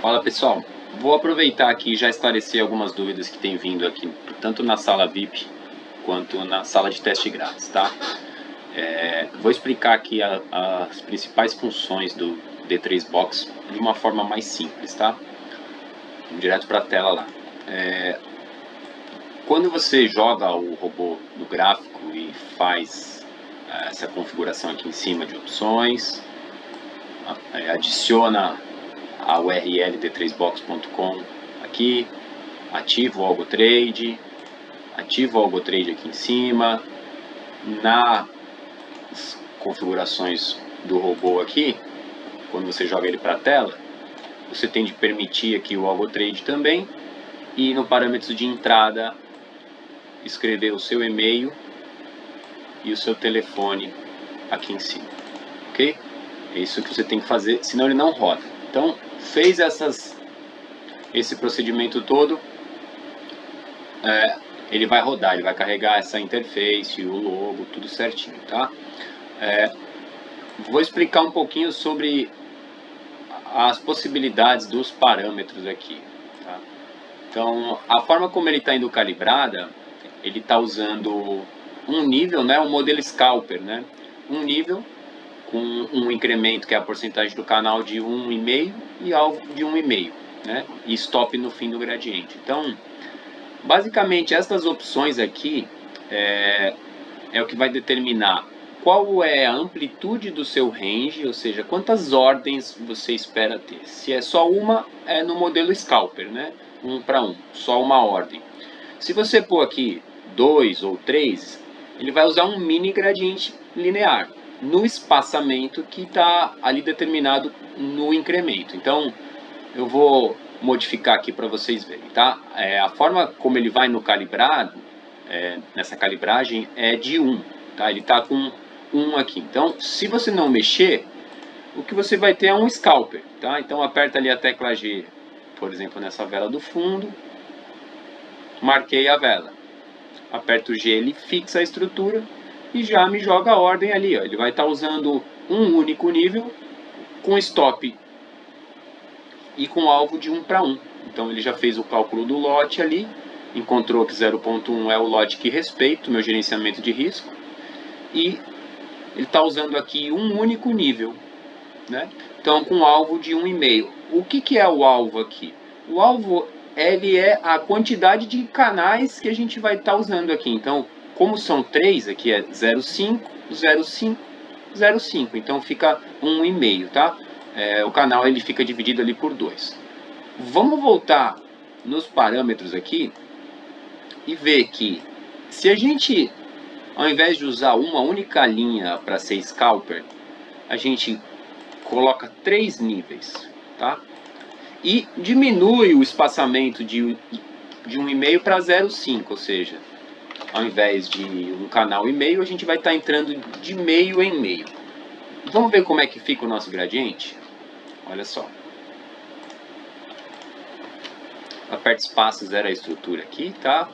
Fala pessoal, vou aproveitar aqui e já esclarecer algumas dúvidas que tem vindo aqui, tanto na sala VIP quanto na sala de teste grátis, tá? Vou explicar aqui as principais funções do D3 Box de uma forma mais simples, tá? Vamos direto para a tela lá. Quando você joga o robô no gráfico e faz essa configuração aqui em cima de opções, adiciona a URL d3box.com aqui, ativa o AlgoTrade, ativa o AlgoTrade aqui em cima, nas configurações do robô aqui, quando você joga ele para a tela, você tem de permitir aqui o AlgoTrade também, e no parâmetros de entrada, escrever o seu e-mail e o seu telefone aqui em cima, ok? É isso que você tem que fazer, senão ele não roda. Então, fez esse procedimento todo, ele vai rodar, ele vai carregar essa interface, o logo, tudo certinho, tá? Vou explicar um pouquinho sobre as possibilidades dos parâmetros aqui, tá? Então, a forma como ele está indo calibrada, ele está usando um nível, né, um modelo scalper, né? Um nível com um incremento, que é a porcentagem do canal, de 1,5 e alvo de 1,5, né? E stop no fim do gradiente. Então, basicamente, estas opções aqui é o que vai determinar qual é a amplitude do seu range, ou seja, quantas ordens você espera ter. Se é só uma, é no modelo scalper, né? 1 para 1, só uma ordem. Se você pôr aqui 2 ou 3, ele vai usar um mini gradiente linear no espaçamento que está ali determinado no incremento. Então, eu vou modificar aqui para vocês verem, tá? A forma como ele vai no calibrado, nessa calibragem, é de 1, tá? Ele está com 1 aqui. Então, se você não mexer, o que você vai ter é um scalper, tá? Então, aperta ali a tecla G, por exemplo, nessa vela do fundo, marquei a vela. Aperto o G, ele fixa a estrutura e já me joga a ordem ali, ó. Ele vai estar usando um único nível com stop e com alvo de 1 para 1. Então ele já fez o cálculo do lote ali, encontrou que 0.1 é o lote que respeita o meu gerenciamento de risco, e ele está usando aqui um único nível, né? Então com alvo de 1,5. O que é o alvo aqui? O alvo, ele é a quantidade de canais que a gente vai estar usando aqui. Então, como são 3, aqui é 0,5, 0,5, 0,5. Então fica 1,5, tá? O canal ele fica dividido ali por 2. Vamos voltar nos parâmetros aqui e ver que se a gente, ao invés de usar uma única linha para ser scalper, a gente coloca 3 níveis, tá? E diminui o espaçamento de 1,5 para 0,5, ou seja, ao invés de um canal e meio, a gente vai estar entrando de meio em meio. Vamos ver como é que fica o nosso gradiente? Olha só. Aperta espaço, zera a estrutura aqui, tá?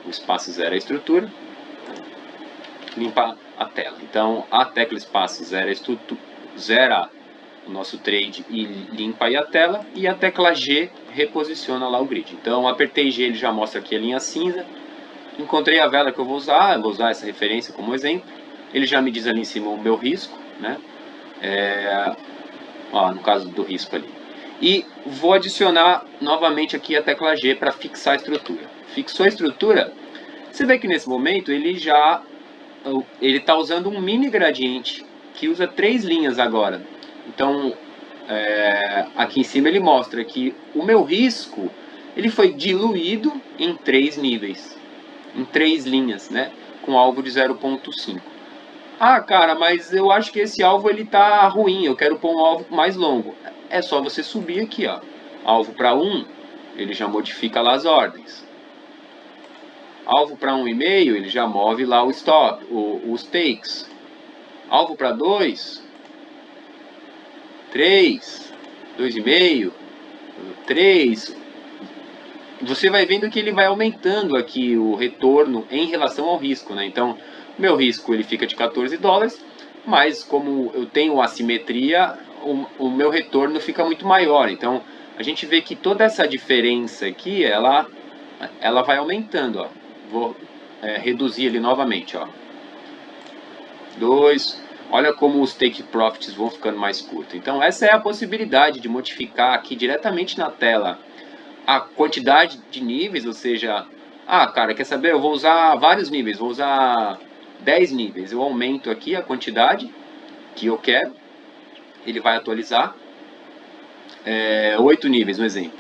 O espaço zera a estrutura. Limpa a tela. Então, a tecla espaço zera a estrutura, zera o nosso trade e limpa aí a tela. E a tecla G reposiciona lá o grid. Então, apertei G, ele já mostra aqui a linha cinza. Encontrei a vela que eu vou usar essa referência como exemplo. Ele já me diz ali em cima o meu risco, né? No caso do risco ali. E vou adicionar novamente aqui a tecla G para fixar a estrutura. Fixou a estrutura, você vê que nesse momento ele está usando um mini gradiente que usa 3 linhas agora. Então, aqui em cima ele mostra que o meu risco ele foi diluído em 3 níveis, em 3 linhas, né, com alvo de 0.5. Ah, cara, mas eu acho que esse alvo ele tá ruim, eu quero pôr um alvo mais longo. É só você subir aqui, ó. Alvo para 1, ele já modifica lá as ordens. Alvo para 1,5, ele já move lá o stop, os takes. Alvo para 2, 3, 2,5, 3. Você vai vendo que ele vai aumentando aqui o retorno em relação ao risco, né? Então, meu risco ele fica de $14, mas como eu tenho assimetria, o meu retorno fica muito maior. Então, a gente vê que toda essa diferença aqui, ela vai aumentando, ó. Vou reduzir ele novamente, ó. 2. Olha como os take profits vão ficando mais curtos. Então essa é a possibilidade de modificar aqui diretamente na tela a quantidade de níveis, ou seja, cara, quer saber? Eu vou usar vários níveis, vou usar 10 níveis. Eu aumento aqui a quantidade que eu quero, ele vai atualizar 8 níveis, um exemplo.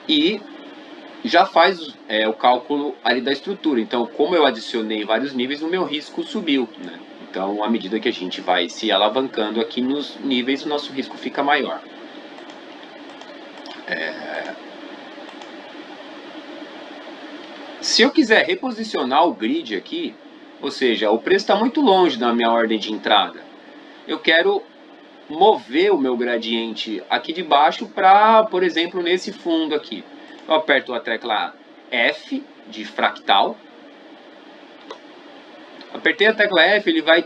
E já faz o cálculo ali da estrutura. Então, como eu adicionei vários níveis, o meu risco subiu, né? Então, à medida que a gente vai se alavancando aqui nos níveis, o nosso risco fica maior. Se eu quiser reposicionar o grid aqui, ou seja, o preço está muito longe da minha ordem de entrada, eu quero mover o meu gradiente aqui de baixo para, por exemplo, nesse fundo aqui. Eu aperto a tecla F de fractal. Apertei a tecla F, ele vai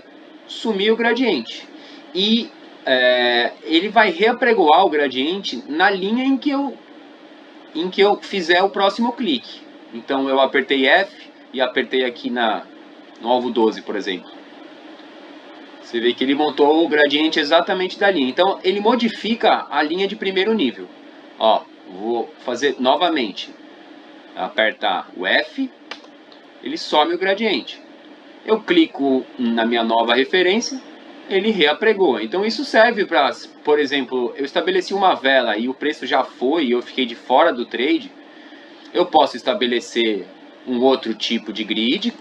sumir o gradiente. E ele vai reapregoar o gradiente na linha em que eu fizer o próximo clique. Então eu apertei F e apertei aqui no alvo 12, por exemplo. Você vê que ele montou o gradiente exatamente da linha. Então ele modifica a linha de primeiro nível. Ó, vou fazer novamente. Apertar o F, ele some o gradiente. Eu clico na minha nova referência, ele reapregou. Então isso serve para, por exemplo, eu estabeleci uma vela e o preço já foi e eu fiquei de fora do trade. Eu posso estabelecer um outro tipo de grid,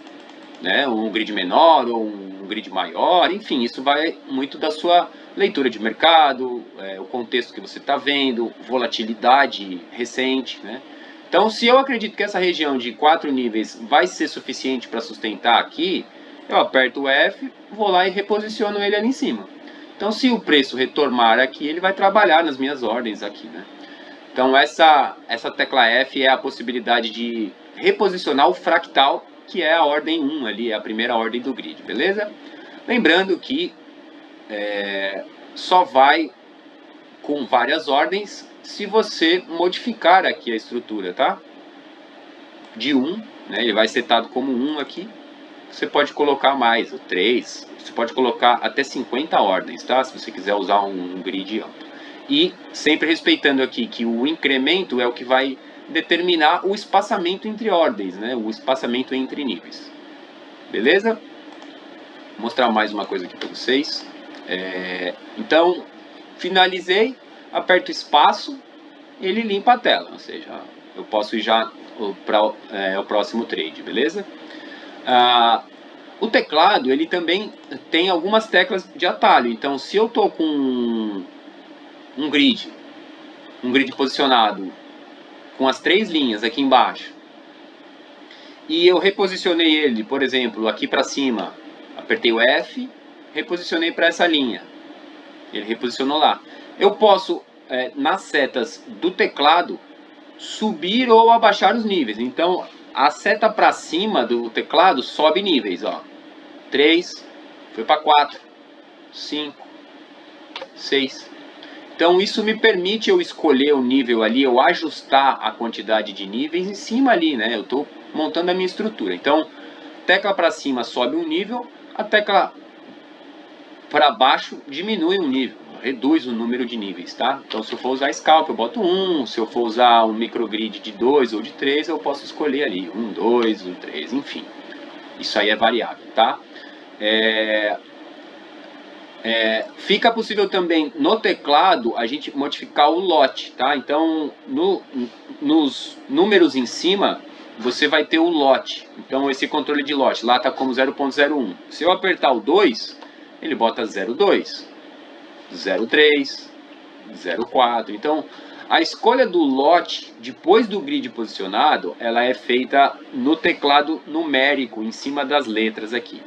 né, um grid menor ou um grid maior, enfim, isso vai muito da sua leitura de mercado, o contexto que você está vendo, volatilidade recente, né? Então, se eu acredito que essa região de 4 níveis vai ser suficiente para sustentar aqui, eu aperto o F, vou lá e reposiciono ele ali em cima. Então, se o preço retornar aqui, ele vai trabalhar nas minhas ordens aqui, né? Então, essa tecla F é a possibilidade de reposicionar o fractal, que é a ordem 1 ali, é a primeira ordem do grid, beleza? Lembrando que só vai com várias ordens se você modificar aqui a estrutura, tá? De 1, né? Ele vai setado como 1 aqui. Você pode colocar mais, 3, você pode colocar até 50 ordens, tá? Se você quiser usar um grid amplo. E sempre respeitando aqui que o incremento é o que vai determinar o espaçamento entre ordens, né? O espaçamento entre níveis. Beleza? Vou mostrar mais uma coisa aqui para vocês. Então, finalizei, aperto espaço, ele limpa a tela, ou seja, eu posso ir já para o próximo trade, beleza? O teclado, ele também tem algumas teclas de atalho. Então, se eu estou com um grid posicionado com as 3 linhas aqui embaixo, e eu reposicionei ele, por exemplo, aqui para cima, apertei o F, reposicionei para essa linha, ele reposicionou lá. Eu posso, nas setas do teclado, subir ou abaixar os níveis. Então, a seta para cima do teclado sobe níveis, ó. 3, foi para 4, 5, 6. Então isso me permite eu escolher o nível ali, eu ajustar a quantidade de níveis em cima ali, né? Eu estou montando a minha estrutura. Então, tecla para cima sobe um nível, a tecla para baixo diminui um nível, reduz o número de níveis, tá? Então se eu for usar Scalp eu boto 1, se eu for usar um microgrid de 2 ou de 3, eu posso escolher ali 1, 2, 1, 3, enfim. Isso aí é variável, tá? Fica possível também no teclado a gente modificar o lote, tá? Então nos números em cima você vai ter o lote. Então esse controle de lote lá está como 0.01. Se eu apertar o 2, ele bota 0.2, 0.3, 0.4. Então a escolha do lote depois do grid posicionado, ela é feita no teclado numérico em cima das letras aqui.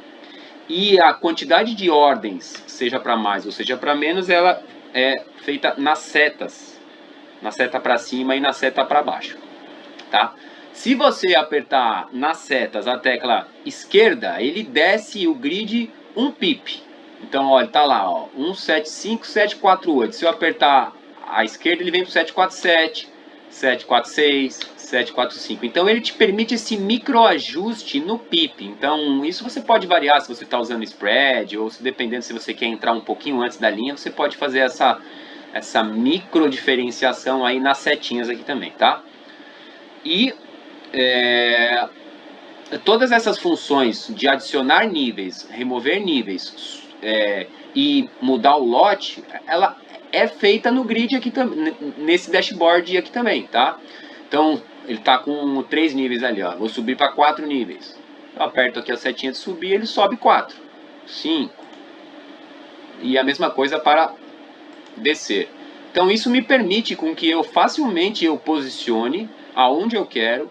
E a quantidade de ordens, seja para mais ou seja para menos, ela é feita nas setas. Na seta para cima e na seta para baixo. Tá? Se você apertar nas setas a tecla esquerda, ele desce o grid 1 pip. Então, olha, tá lá, ó, 175,748. Se eu apertar à esquerda ele vem para o 747, 746, 745. Então ele te permite esse microajuste no PIP. Então isso você pode variar se você está usando spread, ou se dependendo se você quer entrar um pouquinho antes da linha, você pode fazer essa micro diferenciação aí nas setinhas aqui também, tá? E todas essas funções de adicionar níveis, remover níveis e mudar o lote, ela é feita no grid aqui nesse dashboard aqui também, tá? Então ele está com 3 níveis ali, ó. Vou subir para 4 níveis. Eu aperto aqui a setinha de subir, ele sobe 4, 5. E a mesma coisa para descer. Então isso me permite com que eu facilmente posicione aonde eu quero,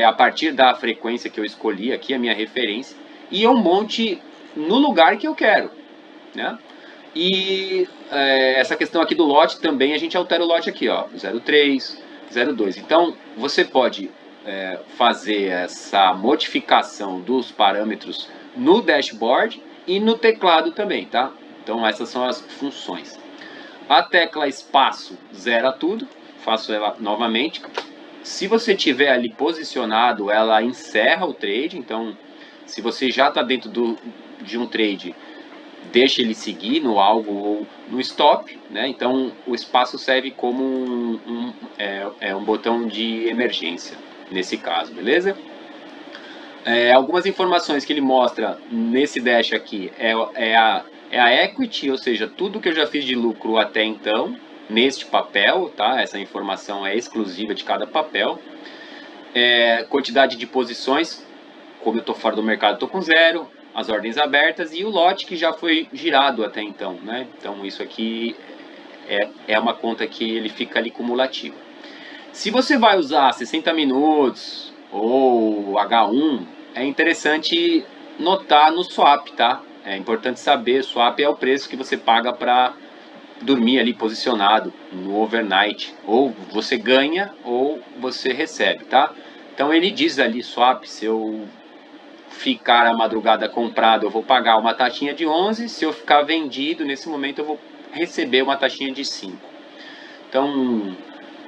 a partir da frequência que eu escolhi aqui, a minha referência, e eu monte no lugar que eu quero, né? E essa questão aqui do lote também, a gente altera o lote aqui, ó, 03, 02. Então você pode fazer essa modificação dos parâmetros no dashboard e no teclado também, tá? Então essas são as funções. A tecla espaço zera tudo, faço ela novamente. Se você tiver ali posicionado, ela encerra o trade. Então, se você já está dentro de um trade, deixa ele seguir no alvo ou no stop, né? Então, o espaço serve como um botão de emergência, nesse caso, beleza? Algumas informações que ele mostra nesse dash aqui é a equity, ou seja, tudo que eu já fiz de lucro até então, neste papel, tá? Essa informação é exclusiva de cada papel. Quantidade de posições, como eu estou fora do mercado, estou com 0, as ordens abertas e o lote que já foi girado até então, né? Então isso aqui é uma conta que ele fica ali cumulativa. Se você vai usar 60 minutos ou H1, é interessante notar no swap, tá? É importante saber, swap é o preço que você paga para dormir ali posicionado no overnight. Ou você ganha ou você recebe, tá? Então ele diz ali, swap, se eu ficar a madrugada comprado, eu vou pagar uma taxinha de 11. Se eu ficar vendido, nesse momento eu vou receber uma taxinha de 5. Então,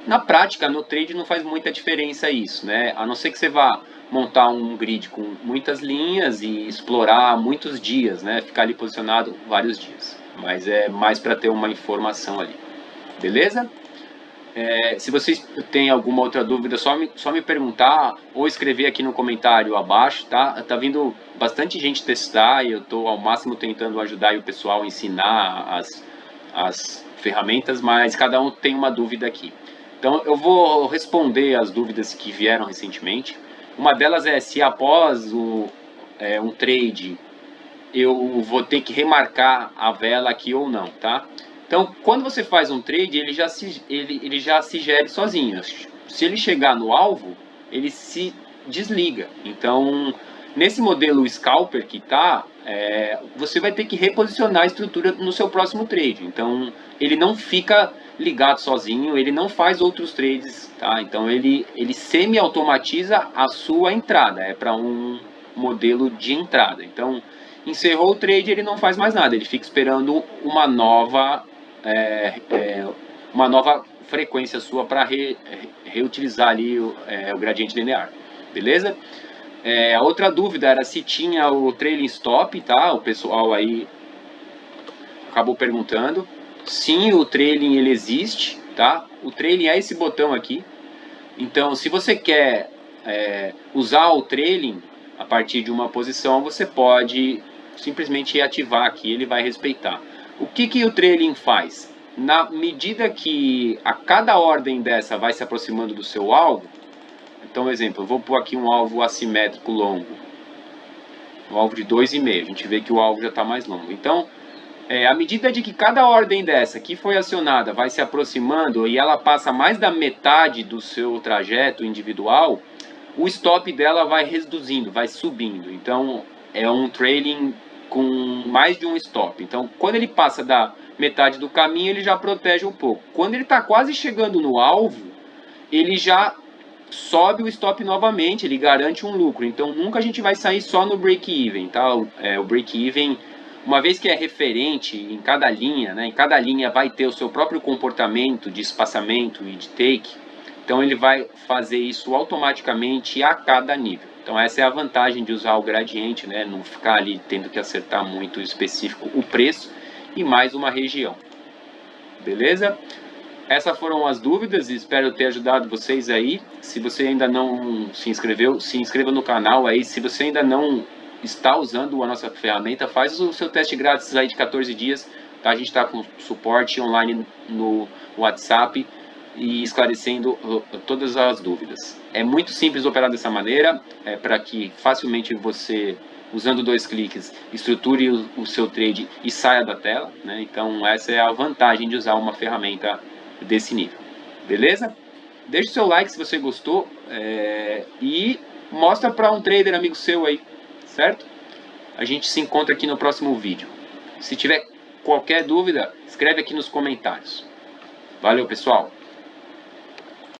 na prática, no trade não faz muita diferença isso, né? A não ser que você vá montar um grid com muitas linhas e explorar muitos dias, né? Ficar ali posicionado vários dias. Mas é mais para ter uma informação ali. Beleza? Se vocês têm alguma outra dúvida, só me perguntar ou escrever aqui no comentário abaixo, tá? Tá vindo bastante gente testar e eu estou ao máximo tentando ajudar o pessoal a ensinar as ferramentas, mas cada um tem uma dúvida aqui. Então eu vou responder as dúvidas que vieram recentemente. Uma delas é se após um trade eu vou ter que remarcar a vela aqui ou não, tá? Então, quando você faz um trade, ele já se gere sozinho. Se ele chegar no alvo, ele se desliga. Então, nesse modelo scalper que tá, você vai ter que reposicionar a estrutura no seu próximo trade. Então, ele não fica ligado sozinho, ele não faz outros trades, tá? Então, ele semi-automatiza a sua entrada. É para um modelo de entrada. Então, encerrou o trade, ele não faz mais nada. Ele fica esperando uma nova frequência sua para reutilizar ali o gradiente linear, beleza? A outra dúvida era se tinha o trailing stop, tá? O pessoal aí acabou perguntando. Sim, o trailing ele existe, tá? O trailing é esse botão aqui. Então, se você quer usar o trailing a partir de uma posição, você pode simplesmente ativar aqui, ele vai respeitar. O que o trailing faz? Na medida que a cada ordem dessa vai se aproximando do seu alvo, então, exemplo, eu vou pôr aqui um alvo assimétrico longo, um alvo de 2,5, a gente vê que o alvo já está mais longo. Então, à medida de que cada ordem dessa que foi acionada vai se aproximando e ela passa mais da metade do seu trajeto individual, o stop dela vai reduzindo, vai subindo. Então, é um trailing com mais de um stop. Então, quando ele passa da metade do caminho, ele já protege um pouco. Quando ele está quase chegando no alvo, ele já sobe o stop novamente, ele garante um lucro. Então, nunca a gente vai sair só no break-even, tá? O break-even, Uma vez que é referente em cada linha, né, em cada linha vai ter o seu próprio comportamento de espaçamento e de take, então ele vai fazer isso automaticamente a cada nível. Então essa é a vantagem de usar o gradiente, né, não ficar ali tendo que acertar muito específico o preço e mais uma região. Beleza? Essas foram as dúvidas e espero ter ajudado vocês aí. Se você ainda não se inscreveu, se inscreva no canal aí. Se você ainda não está usando a nossa ferramenta, faz o seu teste grátis aí de 14 dias. Tá? A gente está com suporte online no WhatsApp e esclarecendo todas as dúvidas. É muito simples operar dessa maneira, para que facilmente você, usando 2 cliques, estruture o seu trade e saia da tela, né? Então essa é a vantagem de usar uma ferramenta desse nível, beleza? Deixe seu like se você gostou e mostra para um trader amigo seu aí, certo? A gente se encontra aqui no próximo vídeo. Se tiver qualquer dúvida, escreve aqui nos comentários. Valeu, pessoal!